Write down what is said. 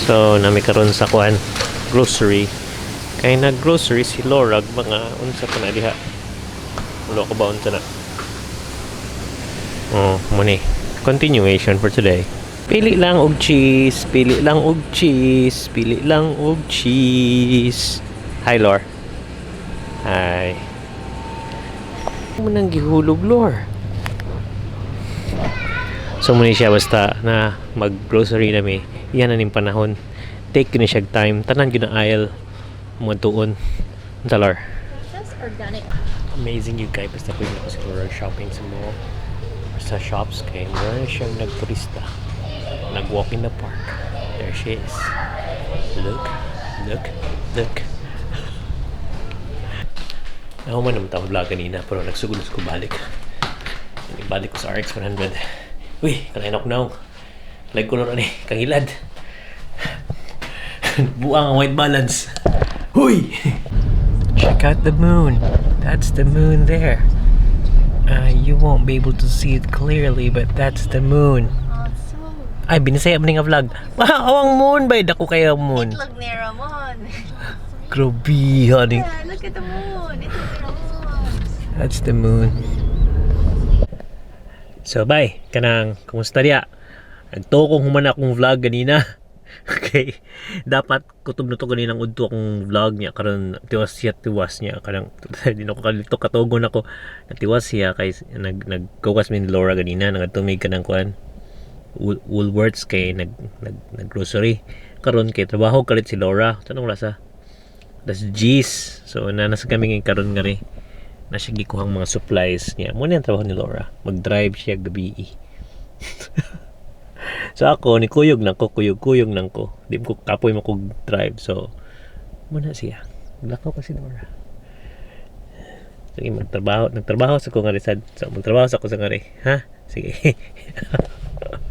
So nami karon sa kuan grocery. Kay nag-grocery si Lorag mga unsa pa na diha. Ulo ko ba unsa na? Oh, muni. Continuation for today. Pili lang og cheese, pili lang og cheese, pili lang og cheese. Hi, Lor. Hi. Mo nang gihulog, Lor. So muni siya basta na mag-grocery nami. Iyan na ning panahon. Take ni siya time. Tanan gyud ang aisle. Mga tuon. Lor. That's organic. Amazing you guys. Basta ko yung siguro shopping sa mall. Sa shops kay meron siyang nagturista. Nag-walk in the park. There she is. Look. Look. Look. Ako man naman tawag vlog kanina pero nagsugod ko balik. Balik ko sa RX 100. Uy, kalainok na. Like ko na rin kangilad. Buang ang white balance. Huy! Check out the moon. That's the moon there. You won't be able to see it clearly, but that's the moon. So, Ay, binisaya mo nga vlog. Wow, ang moon ba? Dako kayo ang moon. itlog ni Ramon. Grabe, honey. Yeah, look at the moon. Itlog ni Ramon. That's the moon. So, bye. Kanang, kumusta diya? Nagtokong human akong vlog ganina. Okay. Dapat kutob na to ganinang udto akong vlog niya karon tiwas niya kanang di na ko kalito katugon ako natiwas siya kay nagkukas min Laura ganina nagatumig kanang kuan Woolworths kay nag grocery karon kay trabaho kalit si Laura tanong rasa das G's so nanas kami ng karon ngari na siya gikuhang mga supplies niya mo ang trabaho ni Laura mag-drive siya gabi. So ako ni kuyog nang ko di ko kapoy mo kog drive so muna siya lakaw kasi Laura sige nagtrabaho sa ko nga resad so magtrabaho sa ko sa ngari ha sige